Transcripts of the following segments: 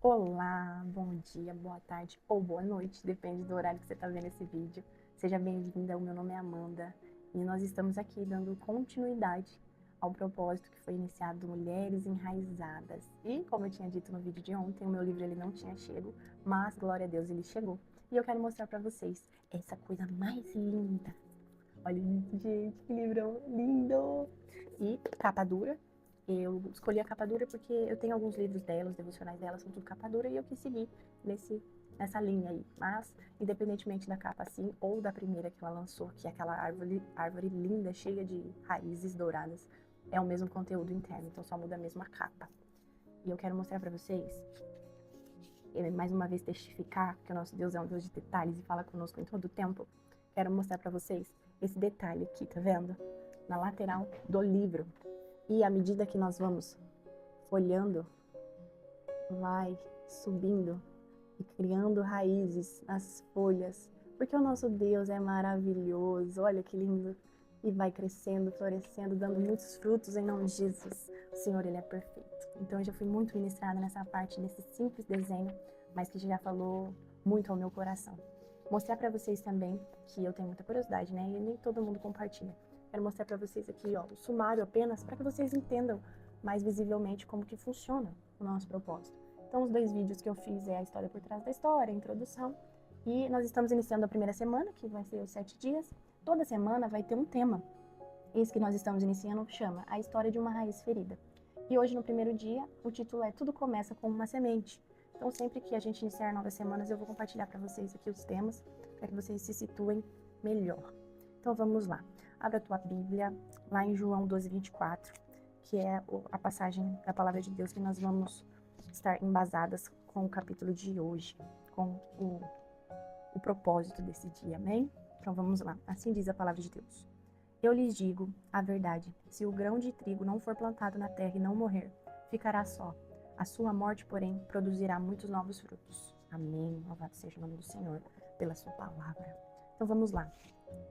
Olá, bom dia, boa tarde ou boa noite, depende do horário que você está vendo esse vídeo. Seja bem-vinda, o meu nome é Amanda e nós estamos aqui dando continuidade ao propósito que foi iniciado Mulheres Enraizadas. E como eu tinha dito no vídeo de ontem, o meu livro ele não tinha chego, mas glória a Deus ele chegou. E eu quero mostrar para vocês essa coisa mais linda. Olha isso, gente, que livro lindo! E capa dura. Eu escolhi a capa dura porque eu tenho alguns livros dela, os devocionais dela são tudo capa dura e eu quis seguir nessa linha aí. Mas, independentemente da capa assim, ou da primeira que ela lançou, que é aquela árvore linda, cheia de raízes douradas, é o mesmo conteúdo interno, então só muda mesmo a capa. E eu quero mostrar pra vocês, mais uma vez testificar que o nosso Deus é um Deus de detalhes e fala conosco em todo o tempo. Quero mostrar pra vocês esse detalhe aqui, tá vendo? Na lateral do livro. E à medida que nós vamos folhando, vai subindo e criando raízes nas folhas, porque o nosso Deus é maravilhoso, olha que lindo, e vai crescendo, florescendo, dando muitos frutos em nome de Jesus. O Senhor, Ele é perfeito. Então eu já fui muito ministrada nessa parte, nesse simples desenho, mas que já falou muito ao meu coração. Mostrar para vocês também, que eu tenho muita curiosidade, né, e nem todo mundo compartilha. Quero mostrar para vocês aqui, ó, o sumário apenas, para que vocês entendam mais visivelmente como que funciona o nosso propósito. Então, os 2 vídeos que eu fiz é a história por trás da história, a introdução. E nós estamos iniciando a primeira semana, que vai ser os 7 dias. Toda semana vai ter um tema. Esse que nós estamos iniciando chama A História de uma Raiz Ferida. E hoje, no primeiro dia, o título é Tudo Começa com uma Semente. Então, sempre que a gente iniciar novas semanas, eu vou compartilhar para vocês aqui os temas, para que vocês se situem melhor. Então, vamos lá. Abra a tua Bíblia, lá em João 12:24, que é a passagem da Palavra de Deus que nós vamos estar embasadas com o capítulo de hoje, com o propósito desse dia, amém? Então vamos lá. Assim diz a Palavra de Deus. Eu lhes digo a verdade, se o grão de trigo não for plantado na terra e não morrer, ficará só. A sua morte, porém, produzirá muitos novos frutos. Amém. Louvado seja o nome do Senhor pela sua palavra. Então vamos lá.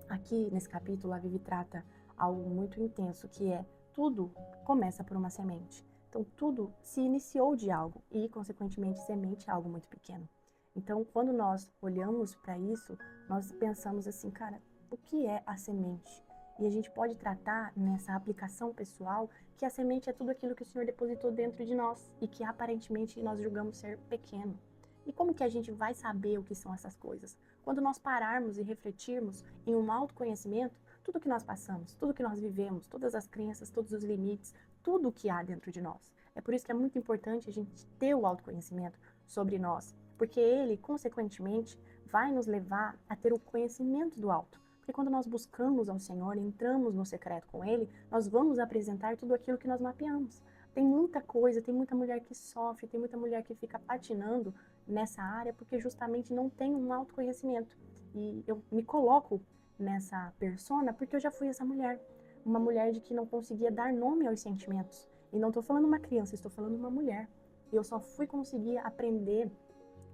Aqui nesse capítulo, a Vivi trata algo muito intenso, que é tudo começa por uma semente. Então tudo se iniciou de algo e, consequentemente, semente é algo muito pequeno. Então, quando nós olhamos para isso, nós pensamos assim, cara, o que é a semente? E a gente pode tratar nessa aplicação pessoal que a semente é tudo aquilo que o Senhor depositou dentro de nós e que aparentemente nós julgamos ser pequeno. E como que a gente vai saber o que são essas coisas? Quando nós pararmos e refletirmos em um autoconhecimento, tudo que nós passamos, tudo que nós vivemos, todas as crenças, todos os limites, tudo o que há dentro de nós. É por isso que é muito importante a gente ter o autoconhecimento sobre nós, porque ele, consequentemente, vai nos levar a ter o conhecimento do alto. Porque quando nós buscamos ao Senhor, entramos no secreto com Ele, nós vamos apresentar tudo aquilo que nós mapeamos. Tem muita coisa, tem muita mulher que sofre, tem muita mulher que fica patinando nessa área porque justamente não tem um autoconhecimento. E eu me coloco nessa persona porque eu já fui essa mulher. Uma mulher de que não conseguia dar nome aos sentimentos. E não estou falando uma criança, estou falando uma mulher. E eu só fui conseguir aprender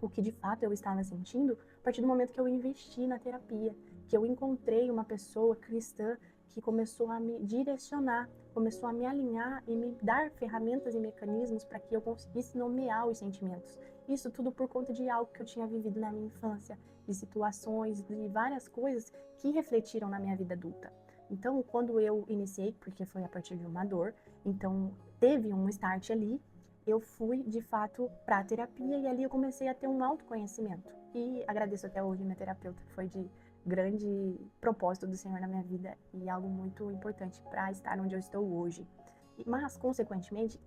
o que de fato eu estava sentindo a partir do momento que eu investi na terapia, que eu encontrei uma pessoa cristã que começou a me direcionar, começou a me alinhar e me dar ferramentas e mecanismos para que eu conseguisse nomear os sentimentos. Isso tudo por conta de algo que eu tinha vivido na minha infância, de situações, de várias coisas que refletiram na minha vida adulta. Então, quando eu iniciei, porque foi a partir de uma dor, então teve um start ali, eu fui de fato para a terapia e ali eu comecei a ter um autoconhecimento. E agradeço até hoje minha terapeuta, que foi de grande propósito do Senhor na minha vida e algo muito importante para estar onde eu estou hoje. Mas, consequentemente,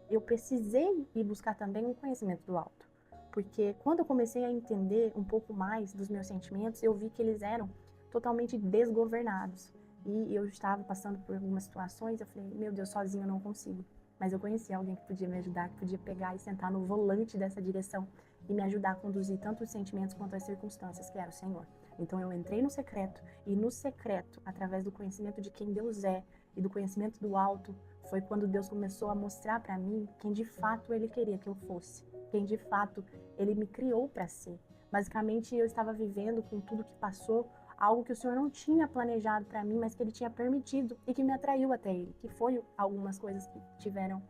eu precisei ir buscar também um conhecimento do alto. Porque quando eu comecei a entender um pouco mais dos meus sentimentos, eu vi que eles eram totalmente desgovernados. E eu estava passando por algumas situações, eu falei, meu Deus, sozinho eu não consigo. Mas eu conhecia alguém que podia me ajudar, que podia pegar e sentar no volante dessa direção e me ajudar a conduzir tanto os sentimentos quanto as circunstâncias, que era o Senhor. Então eu entrei no secreto, e no secreto, através do conhecimento de quem Deus é e do conhecimento do alto, foi quando Deus começou a mostrar para mim quem de fato Ele queria que eu fosse, quem de fato Ele me criou para ser. Basicamente eu estava vivendo com tudo que passou, algo que o Senhor não tinha planejado para mim, mas que Ele tinha permitido e que me atraiu até Ele, que foi algumas coisas que tiveram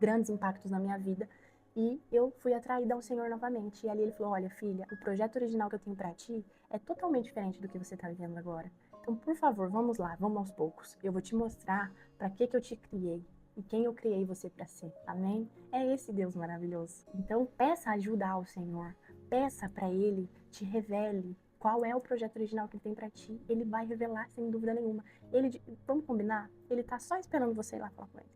grandes impactos na minha vida E eu fui atraída ao Senhor novamente. E ali ele falou, olha, filha, o projeto original que eu tenho pra ti é totalmente diferente do que você tá vivendo agora. Então, por favor, vamos lá, vamos aos poucos. Eu vou te mostrar pra que eu te criei e quem eu criei você pra ser. Amém? É esse Deus maravilhoso. Então, peça ajuda ao Senhor. Peça pra Ele, te revele qual é o projeto original que Ele tem pra ti. Ele vai revelar sem dúvida nenhuma. Vamos combinar? Ele tá só esperando você ir lá falar com Ele.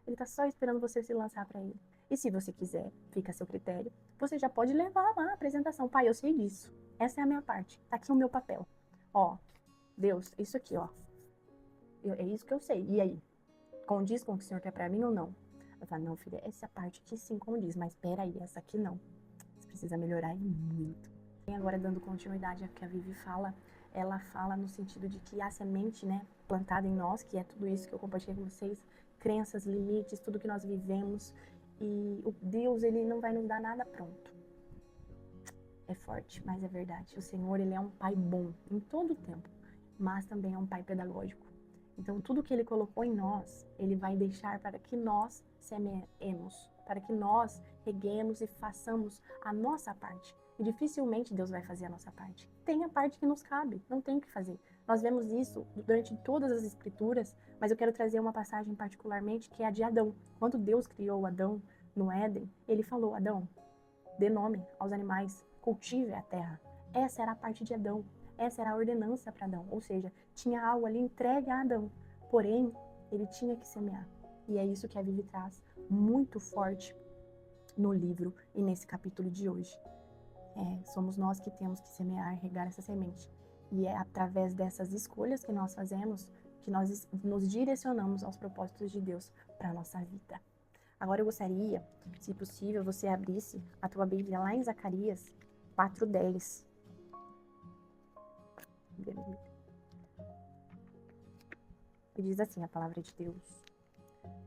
Ele tá só esperando você se lançar pra Ele. E se você quiser, fica a seu critério, você já pode levar lá a apresentação. Pai, eu sei disso. Essa é a minha parte. Tá aqui o meu papel. Ó, Deus, isso aqui, ó. É isso que eu sei. E aí? Condiz com o que o Senhor quer pra mim ou não? Eu falo, não, filha, essa parte aqui sim condiz, mas peraí, essa aqui não. Você precisa melhorar muito. E agora, dando continuidade ao que a Vivi fala, ela fala no sentido de que a semente, né, plantada em nós, que é tudo isso que eu compartilhei com vocês, crenças, limites, tudo que nós vivemos, e o Deus, ele não vai nos dar nada pronto. É forte, mas é verdade. O Senhor, ele é um pai bom em todo o tempo, mas também é um pai pedagógico. Então, tudo que ele colocou em nós, ele vai deixar para que nós semeemos, para que nós reguemos e façamos a nossa parte. E dificilmente Deus vai fazer a nossa parte. Tem a parte que nos cabe, não tem o que fazer. Nós vemos isso durante todas as escrituras, mas eu quero trazer uma passagem particularmente que é a de Adão. Quando Deus criou Adão no Éden, ele falou, Adão, dê nome aos animais, cultive a terra. Essa era a parte de Adão. Essa era a ordenança para Adão. Ou seja, tinha algo ali entregue a Adão. Porém, ele tinha que semear. E é isso que a Vivi traz muito forte no livro e nesse capítulo de hoje. Somos nós que temos que semear, regar essa semente. E é através dessas escolhas que nós fazemos que nós nos direcionamos aos propósitos de Deus para a nossa vida. Agora eu gostaria, se possível, você abrisse a tua Bíblia lá em Zacarias 4:10. E diz assim a palavra de Deus.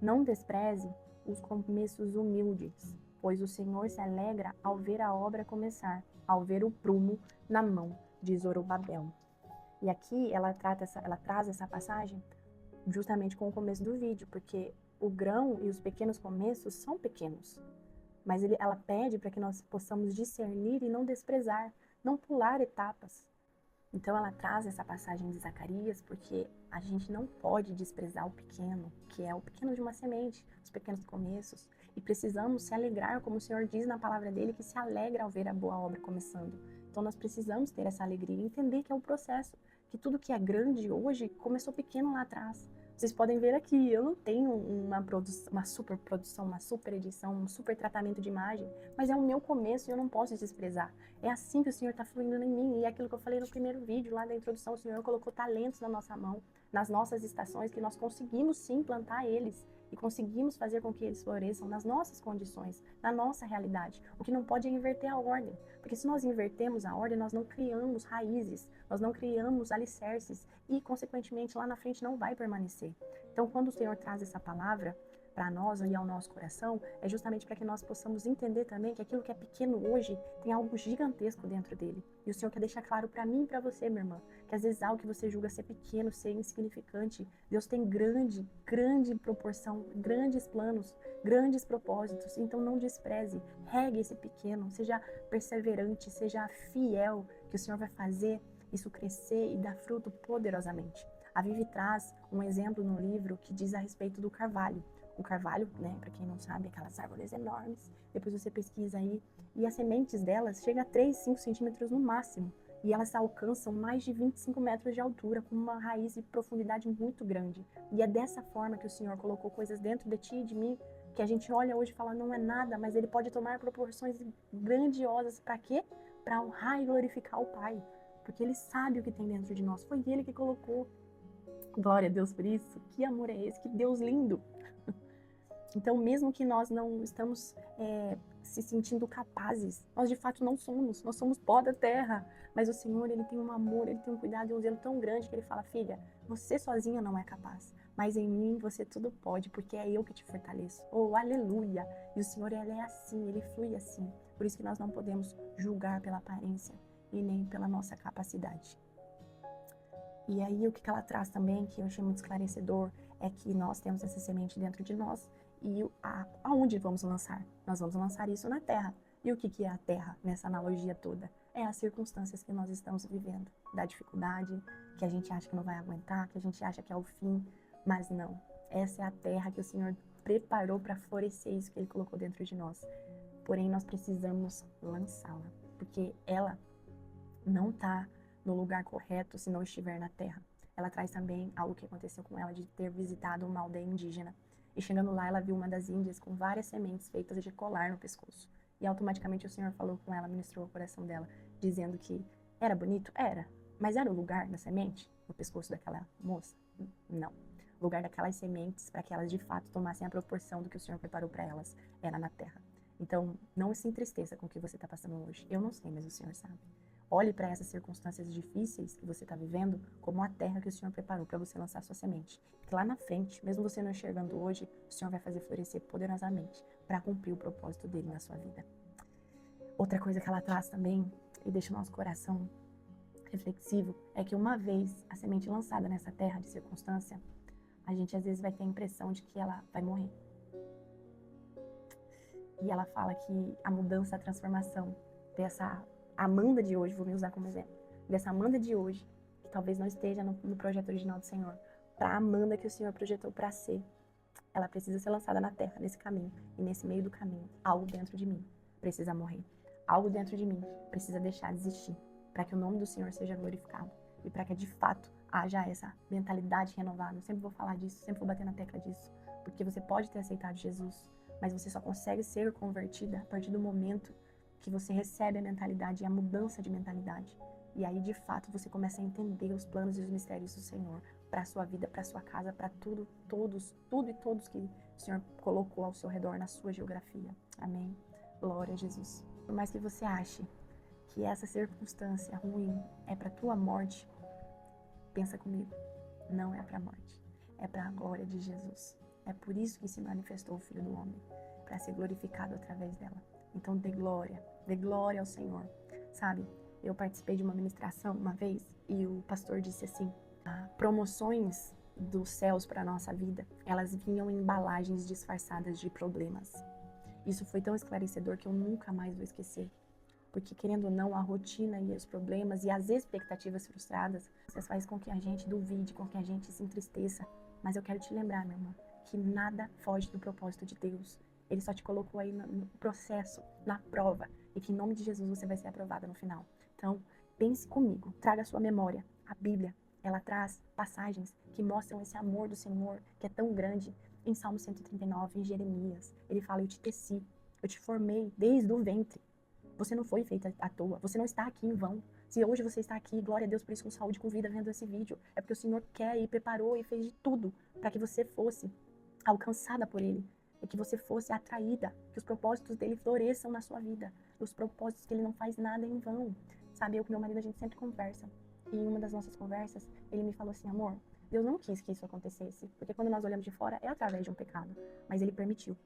Não despreze os começos humildes, pois o Senhor se alegra ao ver a obra começar, ao ver o prumo na mão de Zorobabel. E aqui ela traz essa passagem justamente com o começo do vídeo, porque o grão e os pequenos começos são pequenos. Mas ela pede para que nós possamos discernir e não desprezar, não pular etapas. Então ela traz essa passagem de Zacarias porque a gente não pode desprezar o pequeno, que é o pequeno de uma semente, os pequenos começos. E precisamos se alegrar, como o Senhor diz na palavra dele, que se alegra ao ver a boa obra começando. Então nós precisamos ter essa alegria e entender que é um processo, que tudo que é grande hoje começou pequeno lá atrás. Vocês podem ver aqui, eu não tenho uma super produção, uma super edição, um super tratamento de imagem, mas é o meu começo e eu não posso desprezar. É assim que o Senhor está fluindo em mim, e é aquilo que eu falei no primeiro vídeo, lá da introdução, o Senhor colocou talentos na nossa mão, nas nossas estações, que nós conseguimos sim plantar eles, e conseguimos fazer com que eles floresçam nas nossas condições, na nossa realidade. O que não pode é inverter a ordem, porque se nós invertemos a ordem, nós não criamos raízes, nós não criamos alicerces e, consequentemente, lá na frente não vai permanecer. Então, quando o Senhor traz essa palavra para nós e ao nosso coração, é justamente para que nós possamos entender também que aquilo que é pequeno hoje tem algo gigantesco dentro dele. E o Senhor quer deixar claro para mim e para você, minha irmã, que às vezes algo que você julga ser pequeno, ser insignificante, Deus tem grande proporção, grandes planos, grandes propósitos. Então não despreze, regue esse pequeno, seja perseverante, seja fiel, que o Senhor vai fazer isso crescer e dar fruto poderosamente. A Vivi traz um exemplo no livro que diz a respeito do carvalho. O carvalho, né, para quem não sabe, aquelas árvores enormes, depois você pesquisa aí, e as sementes delas chegam a 3, 5 centímetros no máximo, e elas alcançam mais de 25 metros de altura, com uma raiz e profundidade muito grande. E é dessa forma que o Senhor colocou coisas dentro de ti e de mim, que a gente olha hoje e fala, não é nada, mas ele pode tomar proporções grandiosas. Para quê? Para honrar e glorificar o Pai, porque ele sabe o que tem dentro de nós, foi ele que colocou. Glória a Deus por isso. Que amor é esse? Que Deus lindo. Então, mesmo que nós não estamos se sentindo capazes, nós de fato não somos. Nós somos pó da terra. Mas o Senhor, ele tem um amor, ele tem um cuidado e um zelo tão grande que ele fala, filha, você sozinha não é capaz. Mas em mim você tudo pode, porque é eu que te fortaleço. Oh, aleluia! E o Senhor, ele é assim, ele flui assim. Por isso que nós não podemos julgar pela aparência e nem pela nossa capacidade. E aí o que ela traz também, que eu achei muito esclarecedor, é que nós temos essa semente dentro de nós E aonde vamos lançar? Nós vamos lançar isso na terra. E o que é a terra nessa analogia toda? É as circunstâncias que nós estamos vivendo, da dificuldade, que a gente acha que não vai aguentar, que a gente acha que é o fim, mas não. Essa é a terra que o Senhor preparou para florescer isso que Ele colocou dentro de nós. Porém, nós precisamos lançá-la, porque ela não está no lugar correto se não estiver na terra. Ela traz também algo que aconteceu com ela de ter visitado uma aldeia indígena. E chegando lá, ela viu uma das índias com várias sementes feitas de colar no pescoço. E automaticamente o Senhor falou com ela, ministrou o coração dela, dizendo que era bonito? Era. Mas era o lugar da semente no pescoço daquela moça? Não. O lugar daquelas sementes, para que elas de fato tomassem a proporção do que o Senhor preparou para elas, era na terra. Então, não se entristeça com o que você está passando hoje. Eu não sei, mas o Senhor sabe. Olhe para essas circunstâncias difíceis que você está vivendo como a terra que o Senhor preparou para você lançar sua semente. Que lá na frente, mesmo você não enxergando hoje, o Senhor vai fazer florescer poderosamente para cumprir o propósito dele na sua vida. Outra coisa que ela traz também, e deixa o nosso coração reflexivo, é que uma vez a semente lançada nessa terra de circunstância, a gente às vezes vai ter a impressão de que ela vai morrer. E ela fala que a mudança, a transformação dessa Amanda de hoje, vou me usar como exemplo, dessa Amanda de hoje, que talvez não esteja no projeto original do Senhor, para a Amanda que o Senhor projetou para ser, ela precisa ser lançada na terra, nesse caminho, e nesse meio do caminho, algo dentro de mim precisa morrer. Algo dentro de mim precisa deixar de existir, para que o nome do Senhor seja glorificado, e para que de fato haja essa mentalidade renovada. Eu sempre vou falar disso, sempre vou bater na tecla disso, porque você pode ter aceitado Jesus, mas você só consegue ser convertida a partir do momento que você recebe a mentalidade e a mudança de mentalidade. E aí, de fato, você começa a entender os planos e os mistérios do Senhor para a sua vida, para a sua casa, para tudo e todos que o Senhor colocou ao seu redor na sua geografia. Amém? Glória a Jesus. Por mais que você ache que essa circunstância ruim é para a tua morte, pensa comigo, não é para a morte, é para a glória de Jesus. É por isso que se manifestou o Filho do Homem, para ser glorificado através dela. Então dê glória ao Senhor. Sabe, eu participei de uma ministração uma vez e o pastor disse assim, promoções dos céus para a nossa vida, elas vinham em embalagens disfarçadas de problemas. Isso foi tão esclarecedor que eu nunca mais vou esquecer. Porque, querendo ou não, a rotina e os problemas e as expectativas frustradas, isso faz com que a gente duvide, com que a gente se entristeça. Mas eu quero te lembrar, meu irmão, que nada foge do propósito de Deus. Ele só te colocou aí no processo, na prova, e que em nome de Jesus você vai ser aprovada no final. Então, pense comigo, traga a sua memória. A Bíblia, ela traz passagens que mostram esse amor do Senhor, que é tão grande. Em Salmo 139, em Jeremias, ele fala, eu te teci, eu te formei desde o ventre. Você não foi feita à toa, você não está aqui em vão. Se hoje você está aqui, glória a Deus por isso, com saúde, com vida, vendo esse vídeo, é porque o Senhor quer e preparou e fez de tudo para que você fosse alcançada por Ele, e que você fosse atraída, que os propósitos dele floresçam na sua vida, os propósitos que Ele não faz nada em vão. Sabe, eu com meu marido a gente sempre conversa, e em uma das nossas conversas, ele me falou assim, amor, Deus não quis que isso acontecesse, porque quando nós olhamos de fora é através de um pecado, mas Ele permitiu,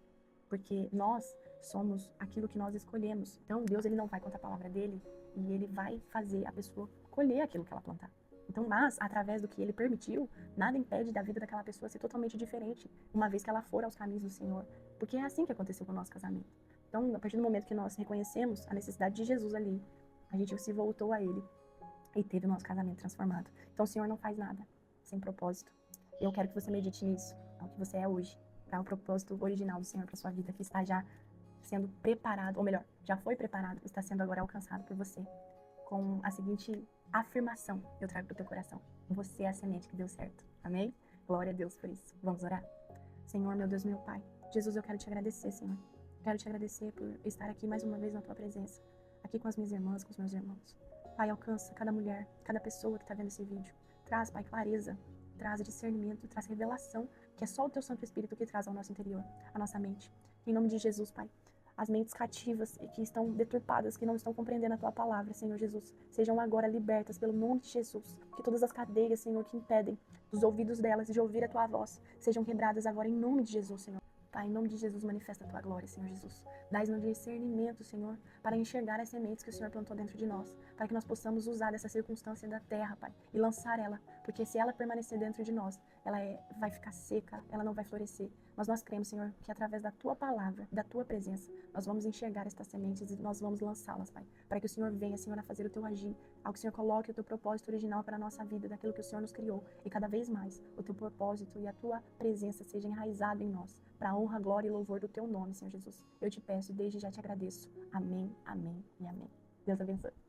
porque nós somos aquilo que nós escolhemos. Então Deus, ele não vai contra a palavra dele, e ele vai fazer a pessoa colher aquilo que ela plantar. Então, mas, através do que ele permitiu, nada impede da vida daquela pessoa ser totalmente diferente, uma vez que ela for aos caminhos do Senhor. Porque é assim que aconteceu com o nosso casamento. Então, a partir do momento que nós reconhecemos a necessidade de Jesus ali, a gente se voltou a Ele e teve o nosso casamento transformado. Então, o Senhor não faz nada sem propósito. Eu quero que você medite nisso, ao que você é hoje, para o propósito original do Senhor para sua vida, que está já sendo preparado, ou melhor, já foi preparado, está sendo agora alcançado por você. Com a seguinte afirmação eu trago para o teu coração. Você é a semente que deu certo. Amém? Glória a Deus por isso. Vamos orar? Senhor, meu Deus, meu Pai. Jesus, eu quero te agradecer, Senhor. Quero te agradecer por estar aqui mais uma vez na tua presença. Aqui com as minhas irmãs, com os meus irmãos. Pai, alcança cada mulher, cada pessoa que está vendo esse vídeo. Traz, Pai, clareza. Traz discernimento, traz revelação, que é só o teu Santo Espírito que traz ao nosso interior, à nossa mente. Em nome de Jesus, Pai. As mentes cativas e que estão deturpadas, que não estão compreendendo a Tua palavra, Senhor Jesus, sejam agora libertas pelo nome de Jesus. Que todas as cadeias, Senhor, que impedem dos ouvidos delas de ouvir a Tua voz, sejam quebradas agora em nome de Jesus, Senhor. Pai, em nome de Jesus, manifesta a Tua glória, Senhor Jesus. Dá-nos discernimento, Senhor, para enxergar as sementes que o Senhor plantou dentro de nós, para que nós possamos usar dessa circunstância da terra, Pai, e lançar ela, porque se ela permanecer dentro de nós, ela vai ficar seca, ela não vai florescer. Mas nós cremos, Senhor, que através da Tua palavra, da Tua presença, nós vamos enxergar estas sementes e nós vamos lançá-las, Pai. Para que o Senhor venha, Senhor, a fazer o Teu agir, ao que o Senhor coloque o Teu propósito original para a nossa vida, daquilo que o Senhor nos criou. E cada vez mais o Teu propósito e a Tua presença seja enraizado em nós, para a honra, glória e louvor do Teu nome, Senhor Jesus. Eu te peço e desde já te agradeço. Amém, amém e amém. Deus abençoe.